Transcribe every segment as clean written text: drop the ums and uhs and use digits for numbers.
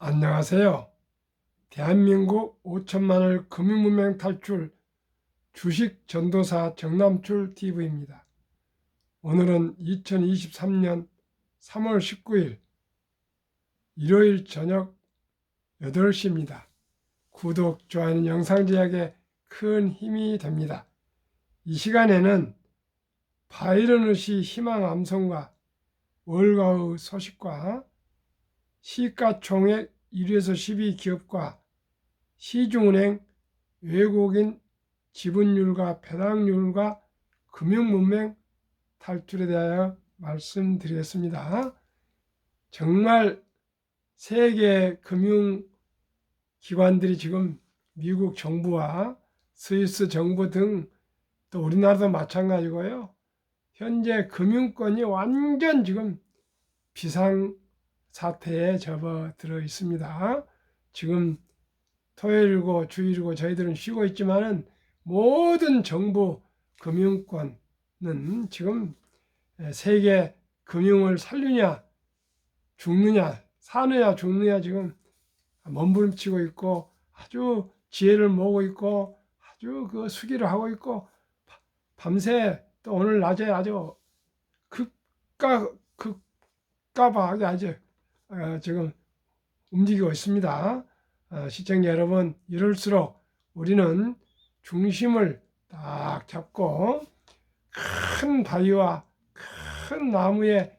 안녕하세요. 대한민국 5천만을 금융문맹 탈출 주식 전도사 정남출 TV입니다. 오늘은 2023년 3월 19일 일요일 저녁 8시입니다. 구독, 좋아요는 영상 제작에 큰 힘이 됩니다. 이 시간에는 바이러느시 희망 암송과 월가의 소식과 시가총액 1위에서 10위 기업과 시중은행 외국인 지분율과 배당률과 금융문맹 탈출에 대하여 말씀드리겠습니다. 정말 세계 금융기관들이 지금 미국 정부와 스위스 정부 등 또 우리나라도 마찬가지고요. 현재 금융권이 완전 지금 비상사태에 접어들어 있습니다. 지금 토요일이고 주일이고 저희들은 쉬고 있지만은 모든 정부 금융권은 지금 세계 금융을 살리냐 죽느냐 사느냐 죽느냐 지금 몸부림치고 있고 아주 지혜를 모으고 있고 아주 그 수기를 하고 있고 밤새 또 오늘 낮에 아주 극가박하게 아주 지금 움직이고 있습니다. 시청자 여러분, 이럴수록 우리는 중심을 딱 잡고 큰 바위와 큰 나무에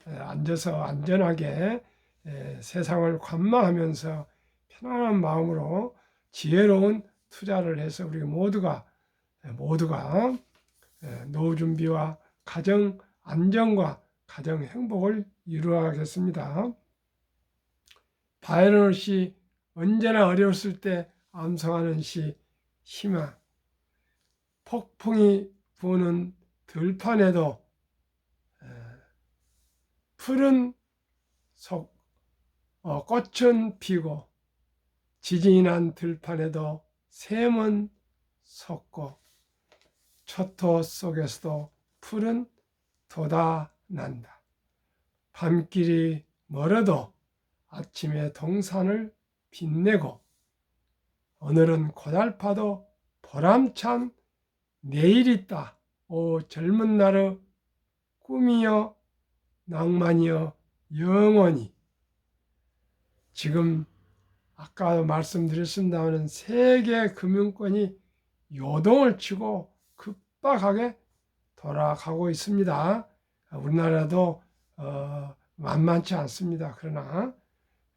앉아서 안전하게 세상을 관망하면서 편안한 마음으로 지혜로운 투자를 해서 우리 모두가 노후 준비와 가정 안정과 가정 행복을 이루어가겠습니다. 바이러느 시 언제나 어려웠을 때 암송하는 시 희망. 폭풍이 부는 들판에도 푸른 꽃은 피고 지진이 난 들판에도 샘은 솟고 초토 속에서도 푸른 돋아난다. 밤길이 멀어도 아침에 동산을 빛내고 오늘은 고달파도 보람찬 내일 있다. 오 젊은 날의 꿈이여 낭만이여 영원히. 지금 아까 말씀드렸습니다만 세계 금융권이 요동을 치고 급박하게 돌아가고 있습니다. 우리나라도 만만치 않습니다. 그러나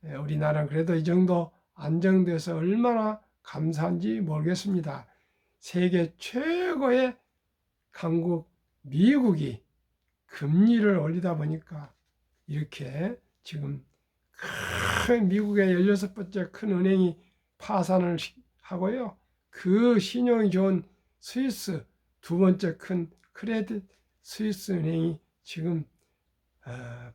우리나라는 그래도 이 정도 안정돼서 얼마나 감사한지 모르겠습니다. 세계 최고의 강국 미국이 금리를 올리다 보니까 이렇게 지금 큰 미국의 16번째 큰 은행이 파산을 하고요. 그 신용이 좋은 스위스 두 번째 큰 크레딧 스위스 은행이 지금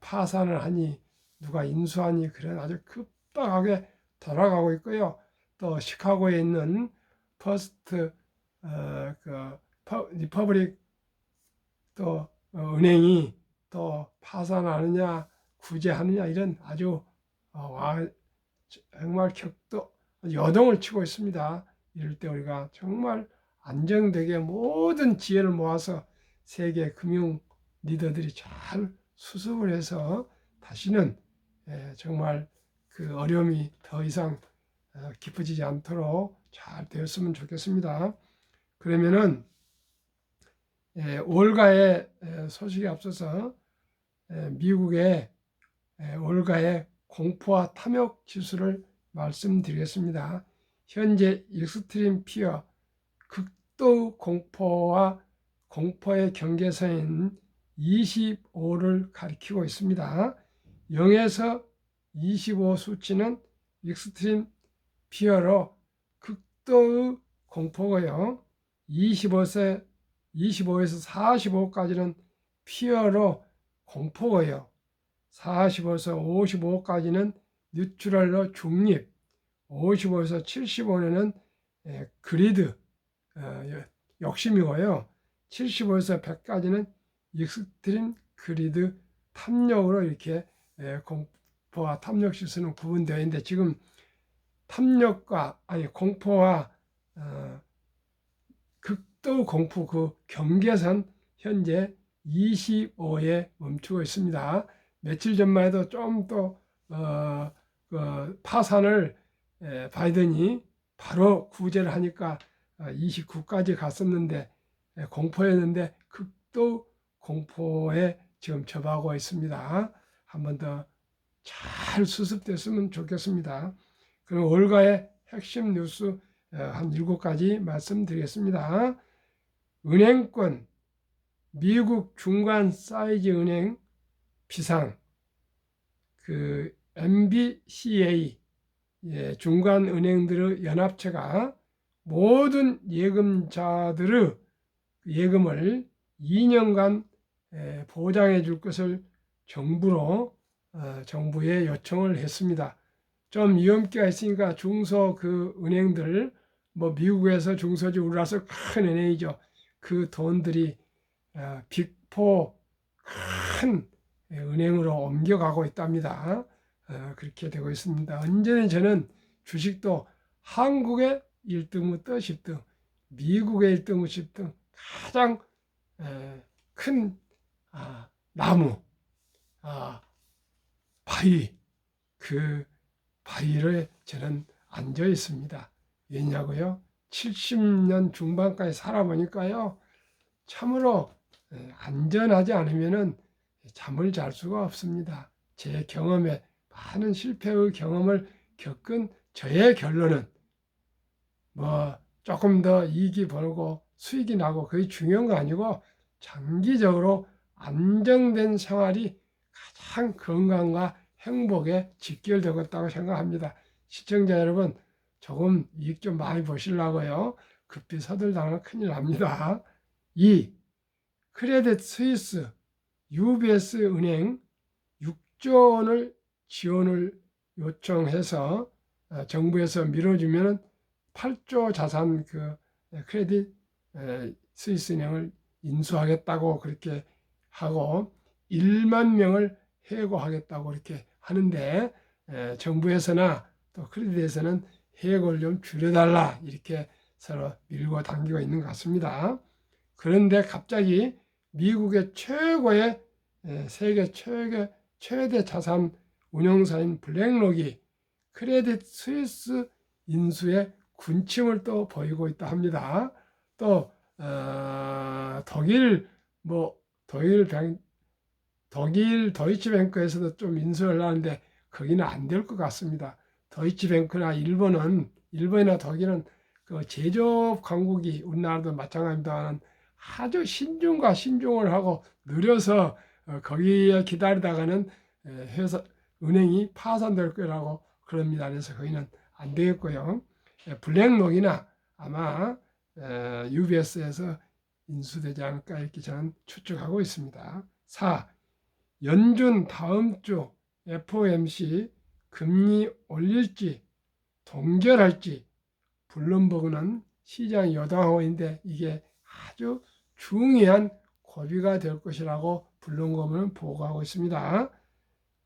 파산을 하니 누가 인수하니 그런 아주 급박하게 돌아가고 있고요. 또 시카고에 있는 퍼스트 리퍼블릭 또 은행이 또 파산하느냐 구제하느냐 이런 아주 정말 여동을 치고 있습니다. 이럴 때 우리가 정말 안정되게 모든 지혜를 모아서 세계 금융 리더들이 잘 수습을 해서 다시는 정말 그 어려움이 더 이상 깊어지지 않도록 잘 되었으면 좋겠습니다. 그러면은 월가의 소식에 앞서서 미국의 월가의 공포와 탐욕 지수를 말씀드리겠습니다. 현재 익스트림 피어 극도 공포와 공포의 경계선인 25를 가리키고 있습니다. 0에서 25 수치는 익스트림 피어로 극도의 공포고요. 25에서 45까지는 피어로 공포고요. 45에서 55까지는 뉴트럴로 중립, 55에서 75년은 그리드, 욕심이고요. 75에서 100까지는 익스트림 그리드 탐욕으로 이렇게 공포와 탐욕 지수는 구분되어 있는데 지금 공포와 극도 공포 그 경계선 현재 25에 멈추고 있습니다. 며칠 전만 해도 좀 더 파산을 바이든이 바로 구제를 하니까 29까지 갔었는데 공포였는데 극도 공포에 지금 접하고 있습니다. 한 번 더 잘 수습됐으면 좋겠습니다. 그럼 월가의 핵심 뉴스 한 7가지 말씀드리겠습니다. 은행권, 미국 중간 사이즈 은행 비상, 그 MBCA 중간 은행들의 연합체가 모든 예금자들의 예금을 2년간 보장해 줄 것을 정부에 요청을 했습니다. 좀 위험기가 있으니까 중소 그 은행들, 뭐 미국에서 중소지 우리나라에서 큰 은행이죠. 그 돈들이 빅4 큰 은행으로 옮겨가고 있답니다. 그렇게 되고 있습니다. 언제나 저는 주식도 한국의 1등부터 10등, 미국의 1등부터 10등 가장 큰 나무, 바위, 그 바위를 저는 앉아 있습니다. 왜냐고요? 70년 중반까지 살아보니까요. 참으로 안전하지 않으면은 잠을 잘 수가 없습니다. 제 경험에 많은 실패의 경험을 겪은 저의 결론은 뭐 조금 더 이익이 벌고 수익이 나고 그게 중요한 거 아니고 장기적으로 안정된 생활이 가장 건강과 행복에 직결되고 있다고 생각합니다. 시청자 여러분, 조금 이익 좀 많이 보시려고요. 급히 서둘다가는 큰일 납니다. 2. 크레딧 스위스 UBS 은행 6조 원을 지원을 요청해서 정부에서 밀어주면 8조 자산 그 크레딧 스위스 은행을 인수하겠다고 그렇게 하고 1만 명을 해고하겠다고 이렇게 하는데 정부에서나 또 크레딧에서는 해고를 좀 줄여달라 이렇게 서로 밀고 당기고 있는 것 같습니다. 그런데 갑자기 미국의 최고의 세계 최대 자산 운용사인 블랙록이 크레딧 스위스 인수에 군침을 또 보이고 있다 합니다. 또 독일 도이치뱅크에서도 좀 인수를 하는데 거기는 안 될 것 같습니다. 도이치뱅크나 일본이나 독일은 그 제조업 강국이 우리나라도 마찬가지입니다만 아주 신중과 신중을 하고 느려서 거기에 기다리다가는 은행이 파산될 거라고 그럽니다. 그래서 거기는 안 되겠고요. 블랙록이나 아마 UBS에서 인수되지 않을까 이렇게 저는 추측하고 있습니다. 4. 연준 다음 주 FOMC 금리 올릴지 동결할지 블룸버그는 시장 여당하고 있는데 이게 아주 중요한 고비가 될 것이라고 블룸버그는 보고하고 있습니다.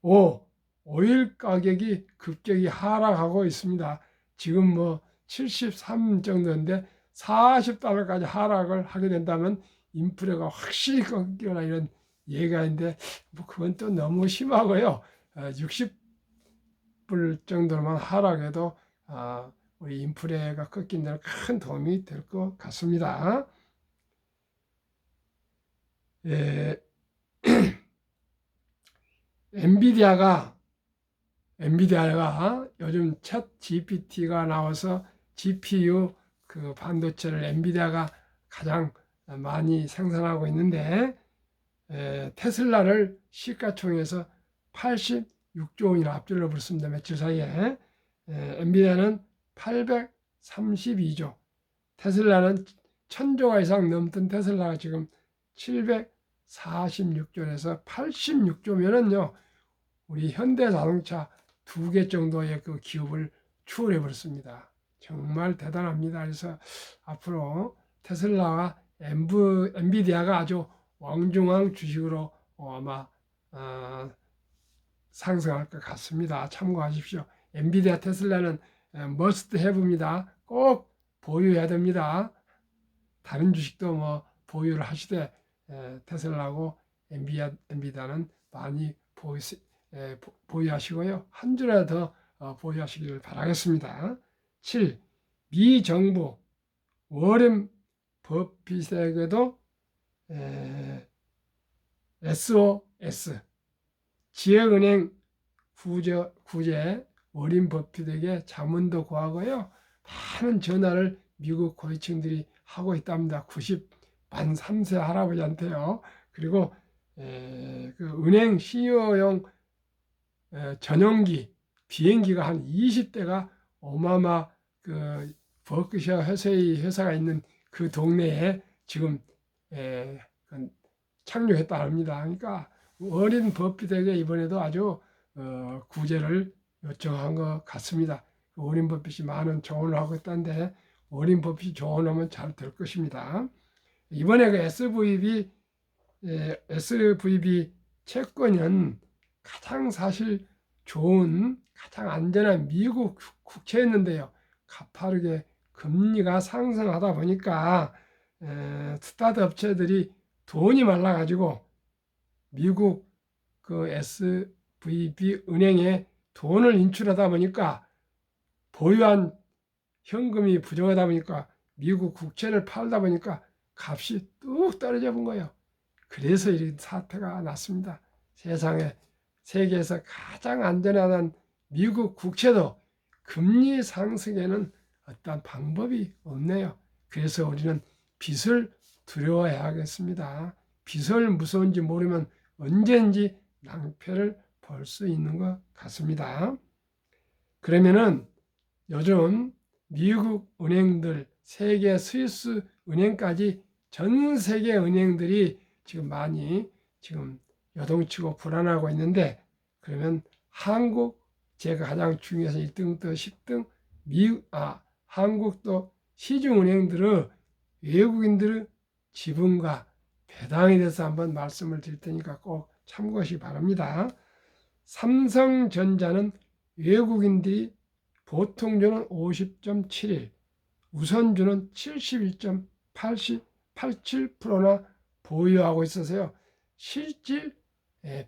5. 오일 가격이 급격히 하락하고 있습니다. 지금 뭐 73 정도인데 40달러까지 하락을 하게 된다면 인플레가 확실히 꺾이거나 이런 얘기가 있는데 뭐 그건 또 너무 심하고요. 60불 정도만 하락해도 우리 인플레가 꺾인 데는 큰 도움이 될 것 같습니다. 엔비디아가 요즘 챗 GPT가 나와서 GPU 그 반도체를 엔비디아가 가장 많이 생산하고 있는데 테슬라를 시가총액에서 86조 원이나 앞질러 버렸습니다. 며칠 사이에 엔비디아는 832조, 테슬라는 1000조가 이상 넘던 테슬라가 지금 746조에서 86조면은요 우리 현대자동차 2개 정도의 그 기업을 추월해 버렸습니다. 정말 대단합니다. 그래서 앞으로 테슬라와 엔비디아가 아주 왕중왕 주식으로 아마 상승할 것 같습니다. 참고하십시오. 엔비디아 테슬라는 머스트 해브입니다. 꼭 보유해야 됩니다. 다른 주식도 뭐 보유를 하시되 테슬라하고 엔비디아는 많이 보유하시고요. 한 주라도 더 보유하시기를 바라겠습니다. 7. 미 정부 워렌 버핏에게도 SOS 지역은행 구제 워렌 버핏에게 자문도 구하고요. 많은 전화를 미국 고위층들이 하고 있답니다. 90만 3세 할아버지한테요. 그리고 그 은행 CEO용 전용기 비행기가 한 20대가 오마마 그 버크셔 회사가 있는 그 동네에 지금 착륙했다 합니다. 그러니까 워렌 버핏에게 이번에도 아주 구제를 요청한 것 같습니다. 워렌 버핏이 많은 조언을 하고 있다는데 워렌 버핏이 조언하면 잘 될 것입니다. 이번에 그 SVB 채권은 가장 사실 좋은 가장 안전한 미국 국채였는데요. 가파르게 금리가 상승하다 보니까 스타트 업체들이 돈이 말라가지고 미국 그 SVB 은행에 돈을 인출하다 보니까 보유한 현금이 부족하다 보니까 미국 국채를 팔다 보니까 값이 뚝 떨어져 본 거예요. 그래서 이런 사태가 났습니다. 세계에서 가장 안전한 미국 국채도 금리 상승에는 어떤 방법이 없네요. 그래서 우리는 빚을 두려워해야겠습니다. 빚을 무서운지 모르면 언제든지 낭패를 볼 수 있는 것 같습니다. 그러면은 요즘 미국 은행들, 세계 스위스 은행까지 전 세계 은행들이 지금 많이 지금 요동치고 불안하고 있는데, 그러면 한국 제가 가장 중요해서 1등부터 10등 한국도 시중은행들의 외국인들의 지분과 배당에 대해서 한번 말씀을 드릴 테니까 꼭 참고하시기 바랍니다. 삼성전자는 외국인들이 보통주는 50.71, 우선주는 71.87%나 보유하고 있어서요. 실질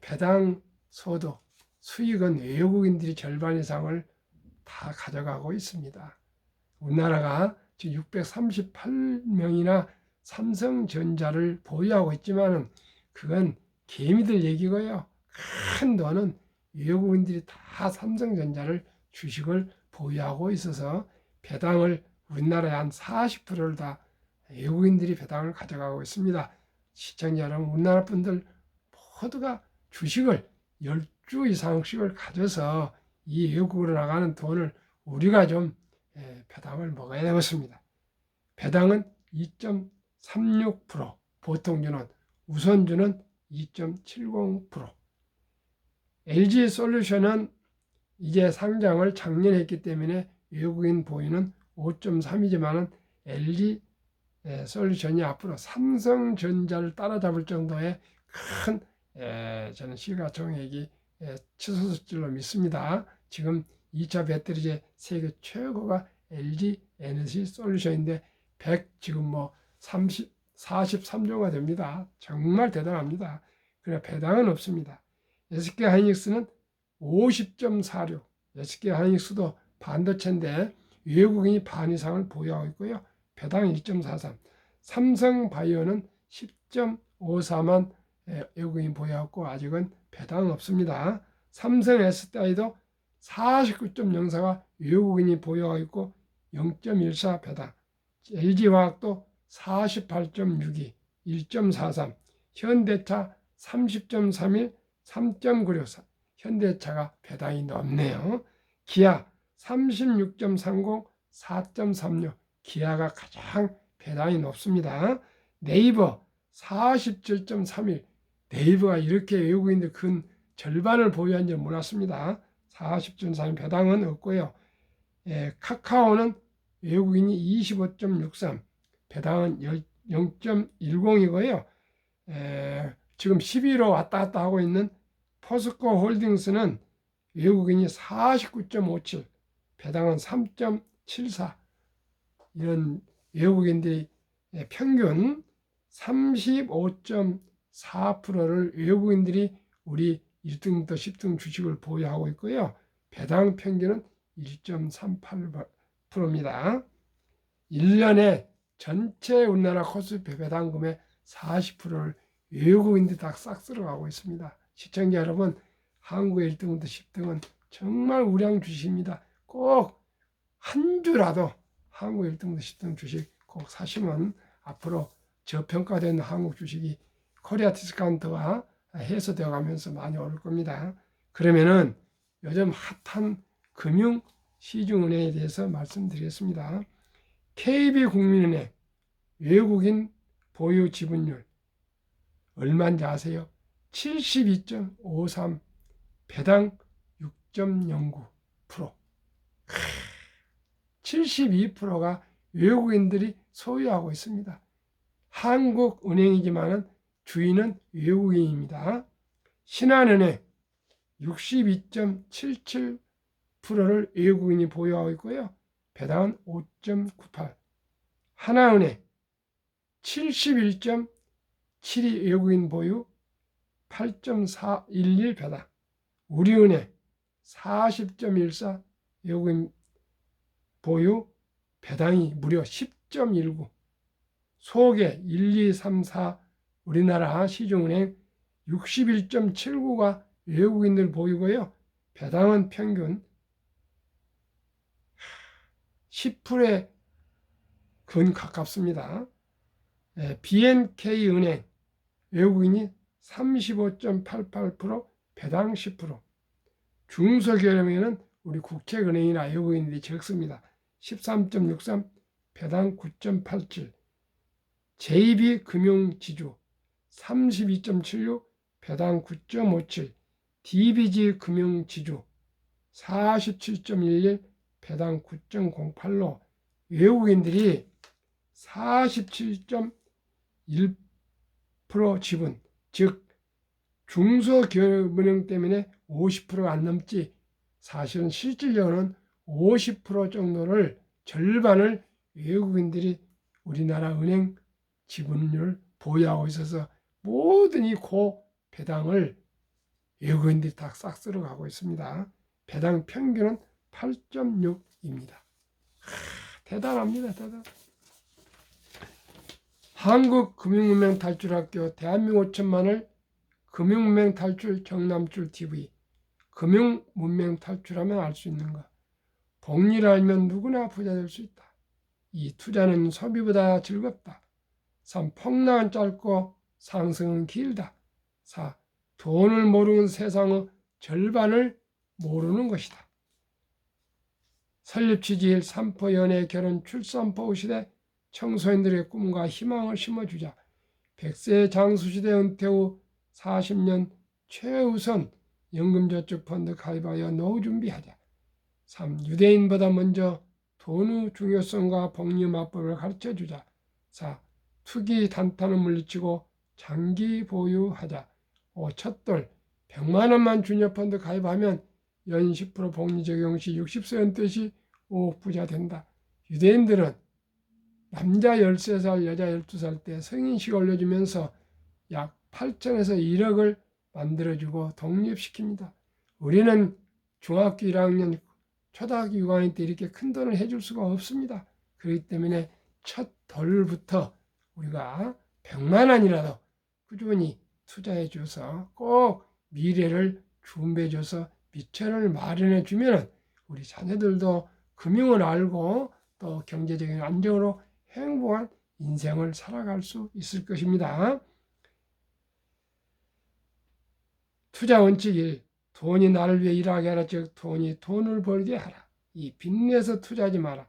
배당 소득, 수익은 외국인들이 절반 이상을 다 가져가고 있습니다. 우리나라가 지금 638명이나 삼성전자를 보유하고 있지만은 그건 개미들 얘기고요. 큰 돈은 외국인들이 다 삼성전자를 주식을 보유하고 있어서 배당을 우리나라의 한 40%를 다 외국인들이 배당을 가져가고 있습니다. 시청자 여러분, 우리나라 분들 모두가 주식을 10주 이상씩을 가져서 이 외국으로 나가는 돈을 우리가 좀 배당을 먹어야 되겠습니다. 배당은 2.36%, 보통주는, 우선주는 2.70%. LG솔루션은 이제 상장을 작년에 했기 때문에 외국인 보유는 5.3이지만은 LG솔루션이 앞으로 삼성전자를 따라잡을 정도의 큰 저는 시가총액이 치솟을 줄로 믿습니다. 지금 2차 배터리제 세계 최고가 LG 에너지 솔루션인데 지금 뭐 43조가 됩니다. 정말 대단합니다. 그러나 배당은 없습니다. SK하이닉스는 50.46, SK하이닉스도 반도체인데 외국인이 반 이상을 보유하고 있고요. 배당 1.43, 삼성바이오는 10.54만 외국인 보유하고 아직은 배당은 없습니다. 삼성 SDI도 49.04가 외국인이 보유하고 있고 0.14 배당, LG화학도 48.62, 1.43, 현대차 30.31, 3.96, 현대차가 배당이 높네요. 기아 36.30, 4.36, 기아가 가장 배당이 높습니다. 네이버 47.31, 네이버가 이렇게 외국인들 큰 절반을 보유한 줄 몰랐습니다. 40.3 배당은 없고요. 카카오는 외국인이 25.63, 배당은 0.10이고요. 지금 12로 왔다 갔다 하고 있는 포스코 홀딩스는 외국인이 49.57, 배당은 3.74, 이런 외국인들이 평균 35.4%를 외국인들이 우리 1등부터 10등 주식을 보유하고 있고요. 배당 평균은 1.38%입니다. 1년에 전체 우리나라 코스피 배당금의 40%를 외국인들이 다 싹 쓸어가고 있습니다. 시청자 여러분, 한국의 1등부터 10등은 정말 우량 주식입니다. 꼭 한 주라도 한국 1등부터 10등 주식 꼭 사시면 앞으로 저평가된 한국 주식이 코리아 디스카운트가 해소되어 가면서 많이 오를 겁니다. 그러면은 요즘 핫한 금융 시중은행에 대해서 말씀드리겠습니다. KB국민은행 외국인 보유 지분율 얼마인지 아세요? 72.53, 배당 6.09%. 72%가 외국인들이 소유하고 있습니다. 한국은행이지만 주인은 외국인입니다. 신한은행 62.77%를 외국인이 보유하고 있고요. 배당은 5.98. 하나은행 71.72 외국인 보유, 8.411 배당. 우리은행 40.14 외국인 보유, 배당이 무려 10.19. 소개 1, 2, 3, 4 우리나라 시중은행 61.79가 외국인들 보유고요. 배당은 평균 10%에 근 가깝습니다. BNK은행 외국인이 35.88%, 배당 10%. 중소기업은행은 우리 국책은행이나 외국인들이 적습니다. 13.63, 배당 9.87. JB금융지주 32.76, 배당 9.57. DBG금융지주 47.11, 배당 9.08로 외국인들이 47.1% 지분, 즉 중소기업은행 때문에 50%가 안 넘지 사실은 실질적으로는 50% 정도를 절반을 외국인들이 우리나라 은행 지분을 보유하고 있어서 모든 이 고배당을 외국인들이 다 싹 쓸어가고 있습니다. 배당 평균은 8.6입니다. 대단합니다. 대단. 한국금융문맹 탈출학교 대한민국 5천만을 금융문맹 탈출 경남줄 TV. 금융문맹 탈출하면 알 수 있는가? 복리를 알면 누구나 부자 될 수 있다. 2. 투자는 소비보다 즐겁다. 3. 폭락은 짧고 상승은 길다. 4. 돈을 모르는 세상의 절반을 모르는 것이다. 설립 취지 1. 산포 연애 결혼 출산포 시대 청소년들의 꿈과 희망을 심어주자. 100세 장수시대 은퇴 후 40년 최우선 연금저축펀드 가입하여 노후 준비하자. 3. 유대인보다 먼저 돈의 중요성과 복리 마법을 가르쳐주자. 4. 투기 단타는 물리치고 장기 보유하자. 5. 첫돌 100만 원만 주녀펀드 가입하면 연 10% 복리 적용 시 60세 은퇴 시 5억 부자 된다. 유대인들은 남자 13살, 여자 12살 때 성인식 올려주면서 약 8천에서 1억을 만들어주고 독립시킵니다. 우리는 중학교 1학년, 초등학교 6학년 때 이렇게 큰 돈을 해줄 수가 없습니다. 그렇기 때문에 첫 돌부터 우리가 100만 원이라도 꾸준히 투자해 줘서 꼭 미래를 준비해 줘서 미천을 마련해 주면 우리 자녀들도 금융을 알고 또 경제적인 안정으로 행복한 인생을 살아갈 수 있을 것입니다. 투자 원칙 1. 돈이 나를 위해 일하게 하라. 즉 돈이 돈을 벌게 하라. 2. 빚내서 투자하지 마라.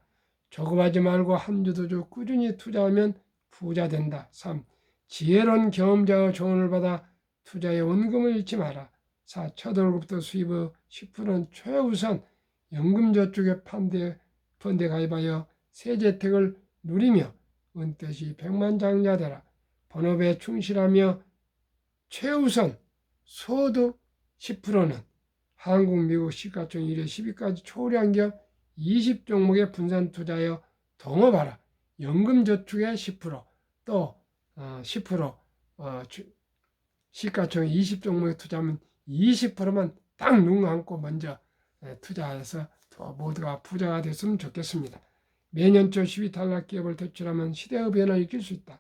조급하지 말고 한 주도 주 꾸준히 투자하면 부자 된다. 3. 지혜로운 경험자의 조언을 받아 투자에 원금을 잃지 마라. 4. 첫 월급부터 수입의 10%는 최우선 연금저축의 펀드에 가입하여 세제혜택을 누리며 은퇴 시 백만장자 되라. 본업에 충실하며 최우선 소득 10%는 한국, 미국 시가총 1회 10위까지 초량 기업 20종목에 분산 투자하여 동업하라. 연금저축의 10%, 또 10%, 시가총 20종목에 투자하면 20%만 딱 눈 감고 먼저 투자해서 모두가 부자가 됐으면 좋겠습니다. 매년 초 10위 탈락 기업을 퇴출하면 시대의 변화를 이길 수 있다.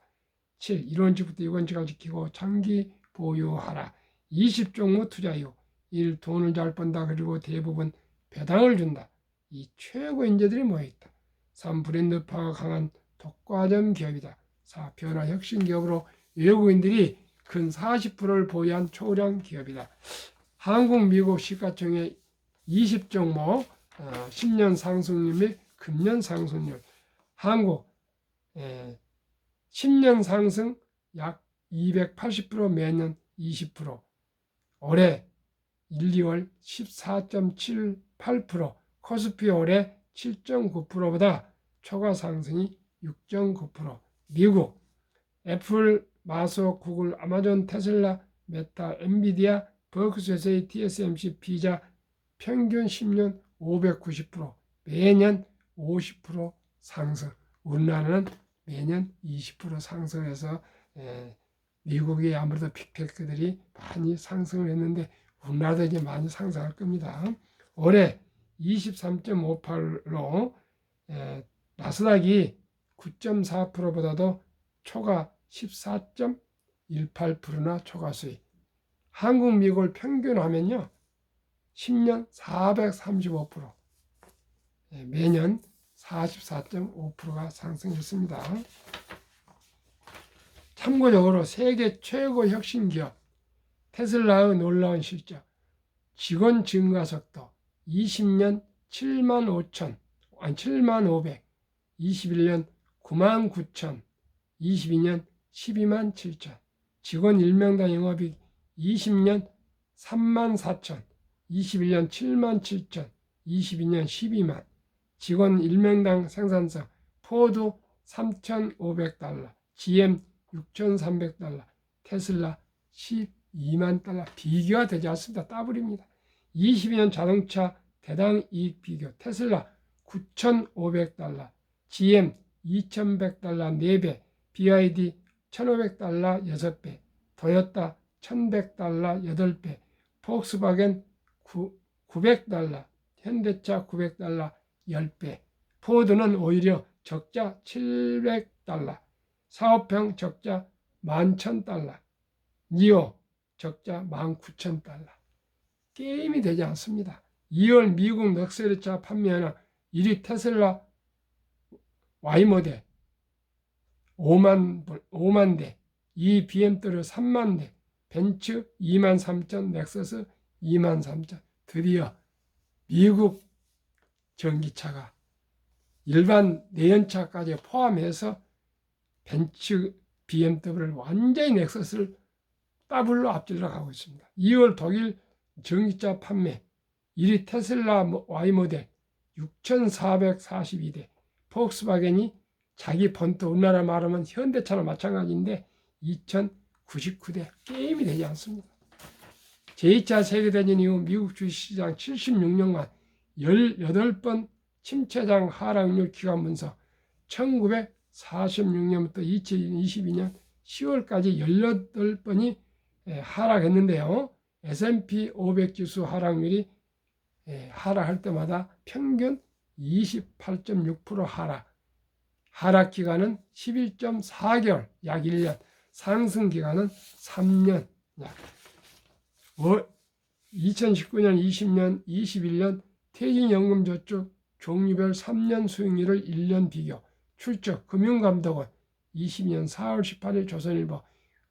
7. 1원칙부터 6원칙을 지키고 장기 보유하라. 20종목 투자 이후 1. 돈을 잘 번다. 그리고 대부분 배당을 준다. 이 최고 인재들이 모여있다. 3. 브랜드파가 강한 독과점 기업이다. 4. 변화 혁신 기업으로 외국인들이 근 40%를 보유한 초량 기업이다. 한국, 미국 시가총액 20종목 10년 상승률 및 금년 상승률. 한국 10년 상승 약 280%, 매년 20%. 올해 1, 2월 14.78%, 코스피 올해 7.9%보다 초과 상승이 6.9%. 미국 애플, 마소, 구글, 아마존, 테슬라, 메타, 엔비디아, 버크셔스의 TSMC, 비자 평균 10년 590%, 매년 50% 상승. 우리나라는 매년 20% 상승해서 미국이 아무래도 빅테크들이 많이 상승을 했는데 우리나라도 이제 많이 상승할 겁니다. 올해 23.58로 나스닥이 9.4%보다도 초과 14.18%나 초과 수익. 한국, 미국을 평균하면요 10년 435%, 매년 44.5%가 상승했습니다. 참고적으로 세계 최고 혁신 기업 테슬라의 놀라운 실적, 직원 증가 속도 20년 7만 500, 21년 9만 9천, 22년 12만 7천, 직원 1명당 영업이익 20년 3만 4천, 21년 7만 7천, 22년 12만, 직원 1명당 생산성 포드 3,500달러, GM 6,300달러, 테슬라 12만 달러. 비교가 되지 않습니다. 더블입니다. 22년 자동차 대당 이익 비교, 테슬라 9,500달러, GM 2,100달러 4배, BYD 1,500달러 6배, 토요타 1,100달러 8배, 폭스바겐 900달러, 현대차 900달러 10배, 포드는 오히려 적자 700달러, 사업형 적자 11,000달러, 니오 적자 19,000달러. 게임이 되지 않습니다. 2월 미국 럭셔리차 판매하는 1위 테슬라 Y모델 5만 대, 2위 BMW 3만 대, 벤츠 2만 3천, 넥서스 2만 3천. 드디어 미국 전기차가 일반 내연차까지 포함해서 벤츠, BMW를 완전히 넥서스를 더블로 앞질러 가고 있습니다. 2월 독일 전기차 판매 1위 테슬라 Y모델 6,442대, 폭스바겐이 자기 본토 우리나라 말하면 현대차나 마찬가지인데 2,099대. 게임이 되지 않습니다. 제2차 세계대전 이후 미국 주식시장 76년간 18번 침체장 하락률 기간 분석, 1946년부터 2022년 10월까지 18번이 하락했는데요. S&P 500 지수 하락률이 하락할 때마다 평균 28.6% 하락 기간은 11.4개월, 약 1년, 상승 기간은 3년. 2019년, 20년, 21년 퇴직연금저축 종류별 3년 수익률을 1년 비교. 출처 금융감독원 20년 4월 18일 조선일보.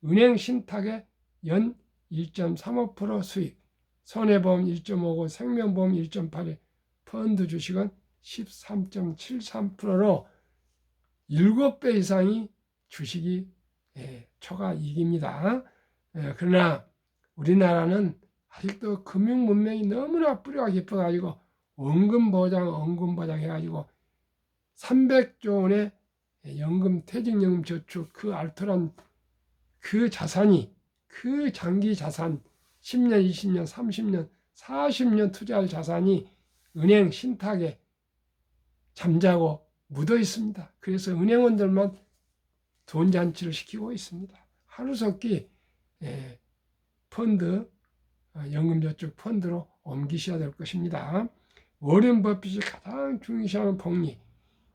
은행 신탁의 연 1.35% 수익, 손해보험 1.59, 생명보험 1.81, 펀드 주식은 13.73%로 7배 이상이 주식이 초과 이익입니다. 그러나 우리나라는 아직도 금융 문명이 너무나 뿌리가 깊어가지고 원금보장 해가지고 300조 원의 연금, 퇴직연금 저축 그 알토란 그 자산이, 그 장기 자산 10년, 20년, 30년, 40년 투자할 자산이 은행 신탁에 잠자고 묻어 있습니다. 그래서 은행원들만 돈 잔치를 시키고 있습니다. 하루속히 펀드, 연금저축 펀드로 옮기셔야 될 것입니다. 워렌 버핏이 가장 중시하는 복리,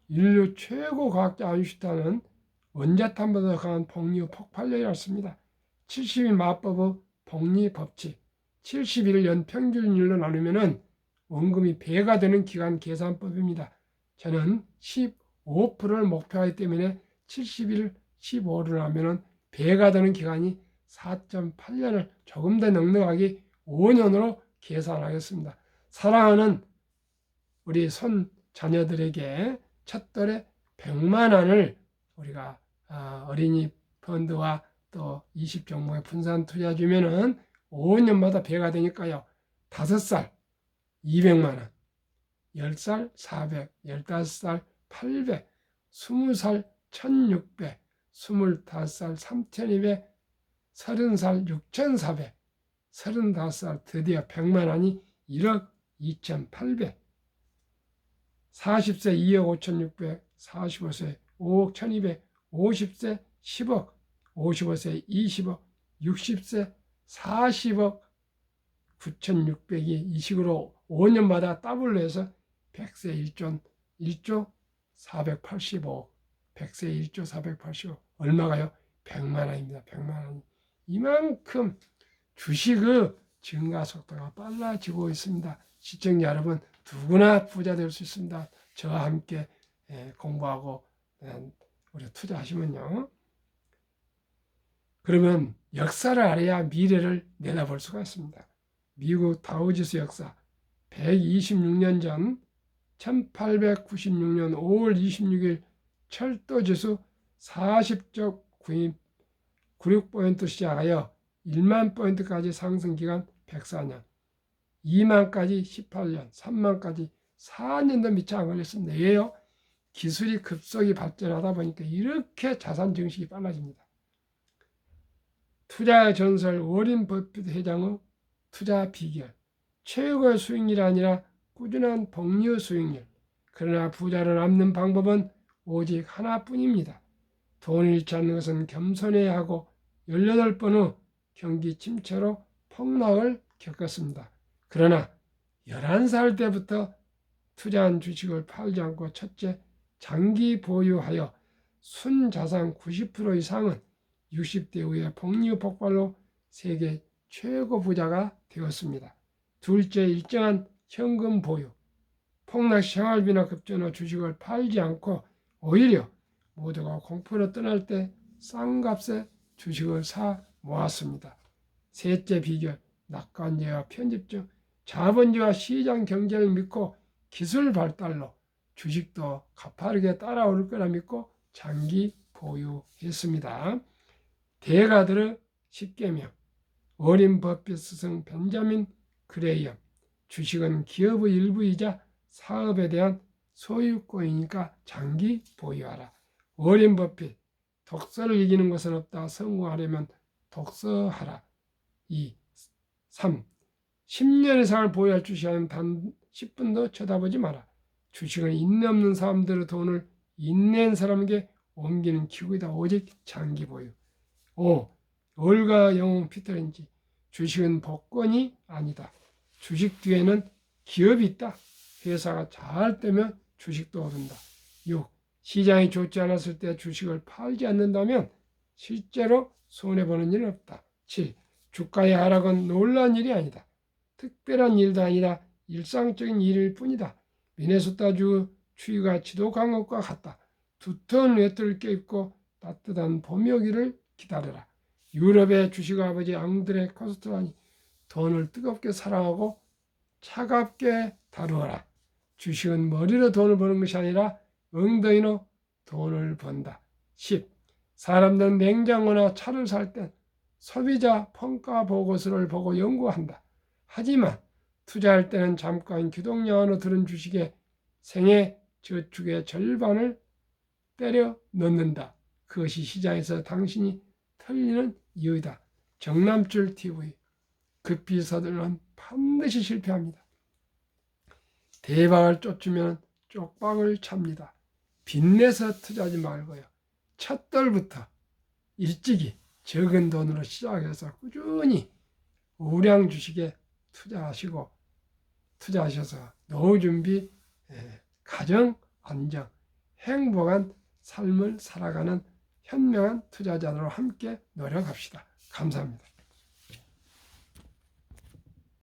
인류 최고 과학자 아인슈타인은 원자탄보다 강한 복리의 폭발력이었습니다. 70이 마법의 복리 법칙, 71년 평균일로 나누면 원금이 배가 되는 기간 계산법입니다. 저는 15%를 목표하기 때문에 71, 15를 하면 배가 되는 기간이 4.8년을 조금 더 넉넉하게 5년으로 계산하겠습니다. 사랑하는 우리 손 자녀들에게 첫돌에 100만 원을 우리가 어린이 펀드와 또 20종목에 분산 투자 주면은 5년마다 배가 되니까요. 5살 200만 원, 10살 400, 15살 800, 20살 1600, 25살 3200, 30살 6400, 35살 드디어 100만 원이 1억 2800, 40세 2억 5600, 45세 5억 1200, 50세 10억, 55세 20억, 60세 40억 9600이 이 식으로 5년마다 더블로 해서 100세 1조 485억, 100세 1조 485억, 얼마가요? 100만 원입니다. 100만 원. 이만큼 주식의 증가 속도가 빨라지고 있습니다. 시청자 여러분, 누구나 부자 될 수 있습니다. 저와 함께 공부하고 우리 투자하시면요. 그러면 역사를 알아야 미래를 내다볼 수가 있습니다. 미국 다우지수 역사 126년 전 1896년 5월 26일 철도지수 40적 96포인트 시작하여 1만 포인트까지 상승 기간 104년, 2만까지 18년, 3만까지 4년도 미처 안 걸렸습니다. 왜요? 기술이 급속히 발전하다 보니까 이렇게 자산 증식이 빨라집니다. 투자의 전설 워렌 버핏 회장의 투자 비결, 최고의 수익률이 아니라 꾸준한 복리의 수익률. 그러나 부자를 남는 방법은 오직 하나뿐입니다. 돈을 잃지 않는 것은 겸손해야 하고 18번의 경기 침체로 폭락을 겪었습니다. 그러나 11살 때부터 투자한 주식을 팔지 않고 첫째, 장기 보유하여 순자산 90% 이상은 60대 이후에 복리 폭발로 세계 최고 부자가 되었습니다. 둘째, 일정한 현금 보유. 폭락 생활비나 급전의 주식을 팔지 않고 오히려 모두가 공포로 떠날 때 싼 값에 주식을 사 모았습니다. 셋째 비결, 낙관제와 편집증, 자본주의와 시장 경제를 믿고 기술 발달로 주식도 가파르게 따라올 거라 믿고 장기 보유했습니다. 대가들의 10계명, 워렌 버핏 스승 벤자민 그레이엄, 주식은 기업의 일부이자 사업에 대한 소유권이니까 장기 보유하라. 워렌 버핏, 독서를 이기는 것은 없다. 성공하려면 독서하라. 2. 3. 10년 이상을 보유할 주식은 단 10분도 쳐다보지 마라. 주식은 인내 없는 사람들의 돈을 인내한 사람에게 옮기는 기구이다. 오직 장기 보유. 5. 올가 영웅 피터린지, 주식은 복권이 아니다. 주식 뒤에는 기업이 있다. 회사가 잘 되면 주식도 오른다. 6. 시장이 좋지 않았을 때 주식을 팔지 않는다면 실제로 손해보는 일은 없다. 7. 주가의 하락은 놀라운 일이 아니다. 특별한 일도 아니라 일상적인 일일 뿐이다. 미네소타주 추위가 지독한 것과 같다. 두터운 외투를 껴입고 따뜻한 봄이 오기를 기다려라. 유럽의 주식 아버지 앙드레 코스트란이 돈을 뜨겁게 사랑하고 차갑게 다루어라. 주식은 머리로 돈을 버는 것이 아니라 엉덩이로 돈을 번다. 10. 사람들은 냉장고나 차를 살 땐 소비자 평가 보고서를 보고 연구한다. 하지만 투자할 때는 잠깐 기동량으로 들은 주식의 생애 저축의 절반을 때려 넣는다. 그것이 시장에서 당신이 털리는 이유이다. 정남줄 TV. 급히 서들면 반드시 실패합니다. 대박을 쫓으면 쪽박을 찹니다. 빚내서 투자하지 말고요. 첫 달부터 일찍이 적은 돈으로 시작해서 꾸준히 우량 주식에 투자하셔서 노후 준비, 가정 안정, 행복한 삶을 살아가는 현명한 투자자로 함께 노력합시다. 감사합니다.